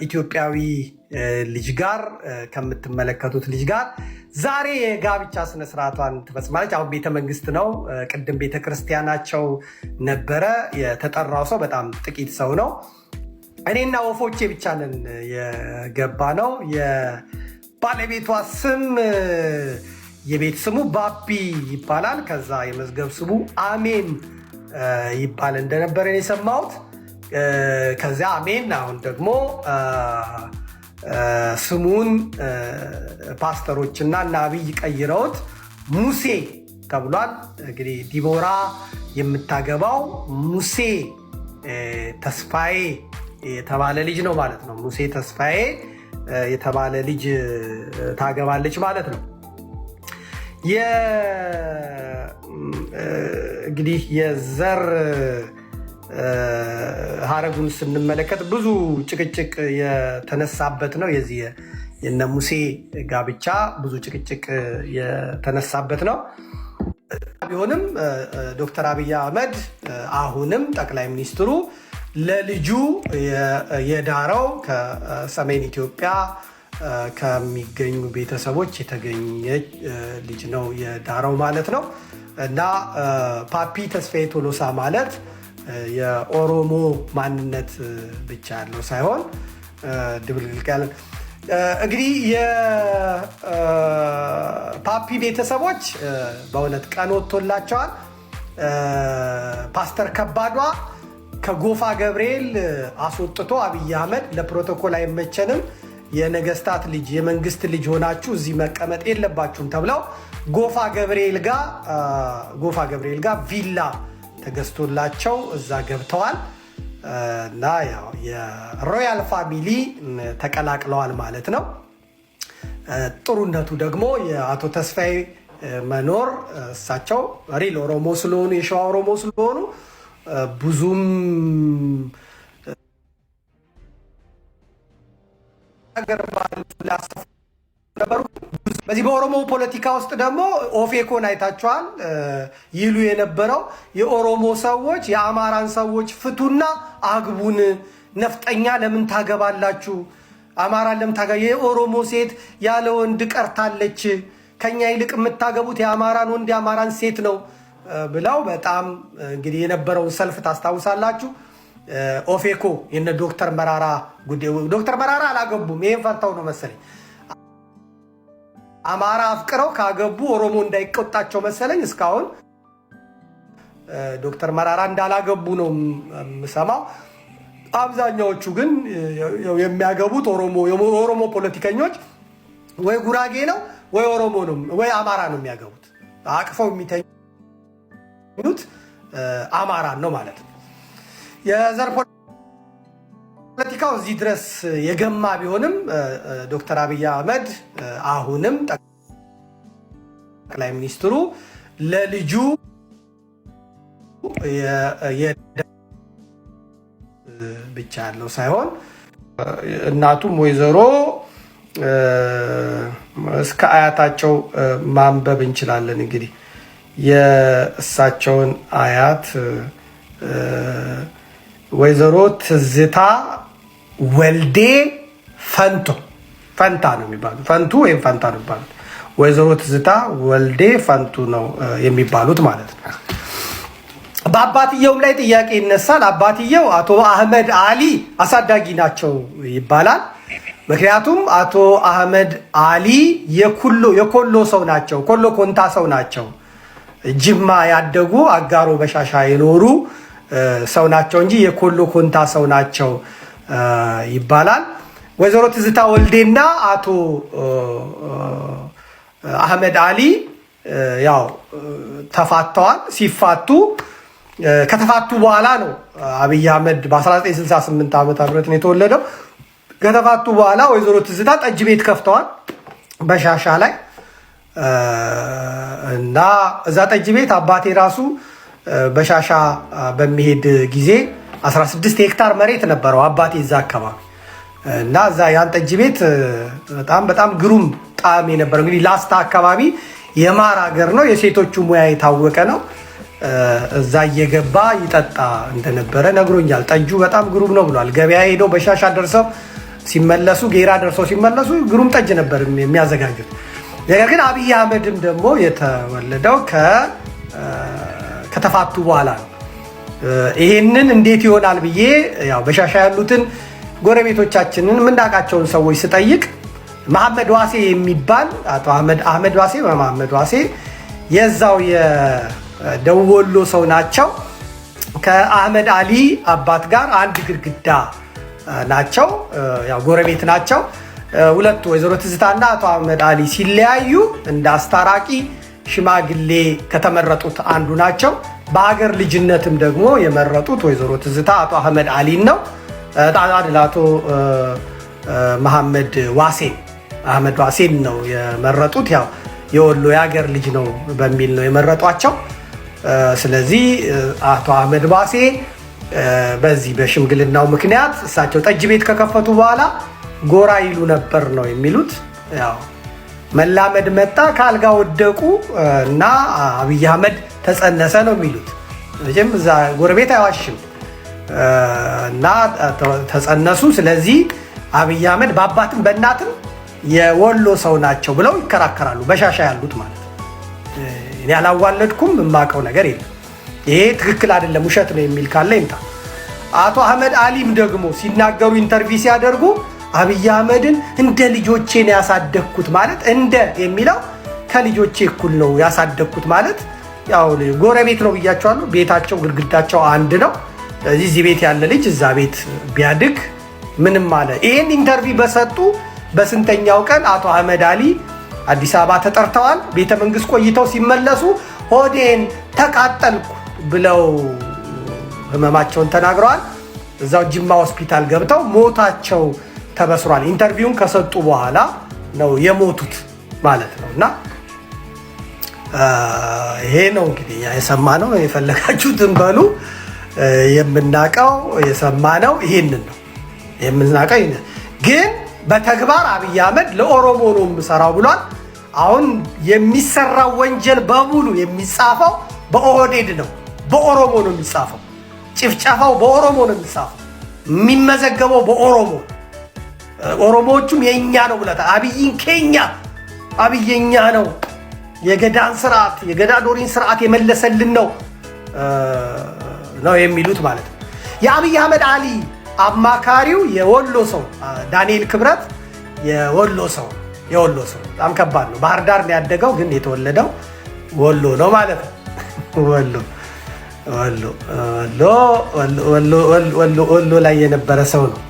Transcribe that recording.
ኢትዮጵያዊ ልጅ ጋር ከምትመለከቱት ልጅ ጋር ዛሬ የጋብቻ ስነ ስርዓቷን ትፈጽማለች። አሁን ቤተ መንግስት ነው። ቅድም ቤተ ክርስቲያናቸው ነበረ። የተጠራው ሰው በጣም ጥቂት ሰው ነው። እኔና ወፎቼ ብቻ ነን የገባ ነው። የባለቤቷ ስም የቤት ስሙ ባቢ ይባላል። ከዛ የመዝገብ ስሙ አሜን ይባል እንደነበረ ነው የሰማሁት። ከዚያ አሜን አሁን ደግሞ ስሙን ፓስተሮችና እና አብይ ቀይረውት ሙሴ ተብሏል። እንግዲህ ዲቦራ የምታገባው ሙሴ ተስፋዬ የተባለ ልጅ ነው ማለት ነው። ሙሴ ተስፋዬ የተባለ ልጅ ታገባለች ማለት ነው። እንግዲህ የዘር ሀረጉን ስንመለከት ብዙ ጭቅጭቅ የተነሳበት ነው። የዚህ የነ ሙሴ ጋብቻ ብዙ ጭቅጭቅ የተነሳበት ነው። ቢሆንም ዶክተር አብይ አህመድ አሁንም ጠቅላይ ሚኒስትሩ ለልጁ የዳረው ከሰሜን ኢትዮጵያ ከሚገኙ ቤተሰቦች የተገኘ ልጅ ነው የዳረው ማለት ነው። እና ፓፒ ተስፋዬ ቶሎሳ ማለት የኦሮሞ ማንነት ብቻ ያለው ሳይሆን ድብልቅልቅ ያለ እንግዲህ የፓፒ ቤተሰቦች በእውነት ቀን ወጥቶላቸዋል። ፓስተር ከባዷ ከጎፋ ገብርኤል አስወጥቶ አብይ አህመድ ለፕሮቶኮል አይመቸንም፣ የነገስታት ልጅ የመንግስት ልጅ ሆናችሁ እዚህ መቀመጥ የለባችሁም ተብለው ጎፋ ገብርኤል ጋር ቪላ ተገዝቶላቸው እዛ ገብተዋል እና ያው የሮያል ፋሚሊ ተቀላቅለዋል ማለት ነው። ጥሩነቱ ደግሞ የአቶ ተስፋዬ መኖር እሳቸው ሪል ኦሮሞ ስለሆኑ የሸዋ ኦሮሞ ስለሆኑ ብዙም ነበሩ። በዚህ በኦሮሞ ፖለቲካ ውስጥ ደግሞ ኦፌኮን አይታችኋል። ይሉ የነበረው የኦሮሞ ሰዎች የአማራን ሰዎች ፍቱና አግቡን፣ ነፍጠኛ ለምን ታገባላችሁ? አማራን ለምን ታገባ? የኦሮሞ ሴት ያለ ወንድ ቀርታለች፣ ከኛ ይልቅ የምታገቡት የአማራን ወንድ የአማራን ሴት ነው ብለው በጣም እንግዲህ የነበረውን ሰልፍ ታስታውሳላችሁ። ኦፌኮ የነ ዶክተር መራራ ጉዳይ ዶክተር መራራ አላገቡም። ይሄን ፈርተው ነው መሰለኝ አማራ አፍቅረው ካገቡ ኦሮሞ እንዳይቆጣቸው መሰለኝ እስካሁን ዶክተር መራራ እንዳላገቡ ነው የምሰማው። አብዛኛዎቹ ግን የሚያገቡት ኦሮሞ ፖለቲከኞች ወይ ጉራጌ ነው ወይ ኦሮሞ ነው ወይ አማራ ነው የሚያገቡት። አቅፈው የሚተኙት አማራን ነው ማለት ነው። የዘር ፖለቲካው እዚህ ድረስ የገማ ቢሆንም ዶክተር አብይ አህመድ አሁንም ጠቅላይ ሚኒስትሩ ለልጁ ብቻ ያለው ሳይሆን እናቱም ወይዘሮ እስከ አያታቸው ማንበብ እንችላለን። እንግዲህ የእሳቸውን አያት ወይዘሮ ትዝታ ወልዴ ፈንታ ነው የሚባሉት። ፈንቱ ወይም ፈንታ ነው የሚባሉት። ወይዘሮ ትዝታ ወልዴ ፈንቱ ነው የሚባሉት ማለት ነው። በአባትየውም ላይ ጥያቄ ይነሳል። አባትየው አቶ አህመድ አሊ አሳዳጊ ናቸው ይባላል። ምክንያቱም አቶ አህመድ አሊ የኮሎ ሰው ናቸው። ኮሎ ኮንታ ሰው ናቸው። ጅማ ያደጉ አጋሮ በሻሻ የኖሩ ሰው ናቸው እንጂ የኮሎ ኮንታ ሰው ናቸው ይባላል። ወይዘሮ ትዝታ ወልዴና አቶ አህመድ አሊ ያው ተፋተዋል። ሲፋቱ ከተፋቱ በኋላ ነው አብይ አህመድ በ1968 ዓመተ ምህረት ነው የተወለደው። ከተፋቱ በኋላ ወይዘሮ ትዝታ ጠጅ ቤት ከፍተዋል በሻሻ ላይ እና እዛ ጠጅ ቤት አባቴ ራሱ በሻሻ በሚሄድ ጊዜ 16 ሄክታር መሬት ነበረው አባቴ እዛ አካባቢ እና እዛ ያን ጠጅ ቤት በጣም ግሩም ጣዕም የነበረው እንግዲህ ላስታ አካባቢ የማር ሀገር ነው። የሴቶቹ ሙያ የታወቀ ነው እዛ እየገባ ይጠጣ እንደነበረ ነግሮኛል። ጠጁ በጣም ግሩም ነው ብሏል። ገበያ ሄደው በሻሻ ደርሰው ሲመለሱ ጌራ ደርሰው ሲመለሱ ግሩም ጠጅ ነበር የሚያዘጋጁት። ነገር ግን አብይ አህመድም ደግሞ የተወለደው ከተፋቱ በኋላ ነው። ይሄንን እንዴት ይሆናል ብዬ ያው በሻሻ ያሉትን ጎረቤቶቻችንን የምናውቃቸውን ሰዎች ስጠይቅ መሐመድ ዋሴ የሚባል አቶ አህመድ ዋሴ በመሐመድ ዋሴ የዛው የደቡብ ወሎ ሰው ናቸው። ከአህመድ አሊ አባት ጋር አንድ ግድግዳ ናቸው። ያው ጎረቤት ናቸው። ሁለቱ ወይዘሮ ትዝታና አቶ አህመድ አሊ ሲለያዩ እንደ አስታራቂ ሽማግሌ ከተመረጡት አንዱ ናቸው። በሀገር ልጅነትም ደግሞ የመረጡት ወይዘሮ ትዝታ አቶ አህመድ አሊን ነው። አቶ መሐመድ ዋሴን ነው የመረጡት። ያው የወሎ የሀገር ልጅ ነው በሚል ነው የመረጧቸው። ስለዚህ አቶ አህመድ ዋሴ በዚህ በሽምግልናው ምክንያት እሳቸው ጠጅ ቤት ከከፈቱ በኋላ ጎራ ይሉ ነበር ነው የሚሉት። ያው መላመድ መጣ ከአልጋ ወደቁ እና አብይ አህመድ ተጸነሰ ነው የሚሉት። መቼም እዛ ጎረቤት አይዋሽም እና ተጸነሱ። ስለዚህ አብይ አህመድ በአባትም በእናትም የወሎ ሰው ናቸው ብለው ይከራከራሉ። በሻሻ ያሉት ማለት ነው። እኔ አላዋለድኩም፣ የማውቀው ነገር የለም። ይሄ ትክክል አይደለም ውሸት ነው የሚል ካለ ይምጣ። አቶ አህመድ አሊም ደግሞ ሲናገሩ ኢንተርቪው ሲያደርጉ አብይ አህመድን እንደ ልጆቼ ነው ያሳደግኩት ማለት እንደ የሚለው ከልጆቼ እኩል ነው ያሳደግኩት ማለት ያው ጎረቤት ነው ብያቸዋለሁ። ቤታቸው ግድግዳቸው አንድ ነው። እዚህ ቤት ያለ ልጅ እዛ ቤት ቢያድግ ምንም አለ። ይሄን ኢንተርቪው በሰጡ በስንተኛው ቀን አቶ አህመድ አሊ አዲስ አበባ ተጠርተዋል። ቤተ መንግስት ቆይተው ሲመለሱ ሆዴን ተቃጠልኩ ብለው ህመማቸውን ተናግረዋል። እዛው ጅማ ሆስፒታል ገብተው ሞታቸው ተበስሯል። ኢንተርቪውን ከሰጡ በኋላ ነው የሞቱት ማለት ነው። እና ይሄ ነው እንግዲህ የሰማነው። የፈለጋችሁትን በሉ። የምናውቀው የሰማነው ይሄንን ነው የምናውቀው። ግን በተግባር አብይ አህመድ ለኦሮሞ ነው የምሰራው ብሏል። አሁን የሚሰራው ወንጀል በሙሉ የሚጻፈው በኦህዴድ ነው፣ በኦሮሞ ነው የሚጻፈው። ጭፍጨፋው በኦሮሞ ነው የሚጻፈው፣ የሚመዘገበው በኦሮሞ። ኦሮሞዎቹም የኛ ነው ብለታል። አብይን ከኛ አብየኛ ነው፣ የገዳን ስርዓት የገዳ ዶሪን ስርዓት የመለሰልን ነው የሚሉት ማለት ነው። የአብይ አህመድ አሊ አማካሪው የወሎ ሰው ዳንኤል ክብረት የወሎ ሰው በጣም ከባድ ነው። ባህር ዳር ነው ያደገው፣ ግን የተወለደው ወሎ ነው ማለት ነው። ወሎ ላይ የነበረ ሰው ነው።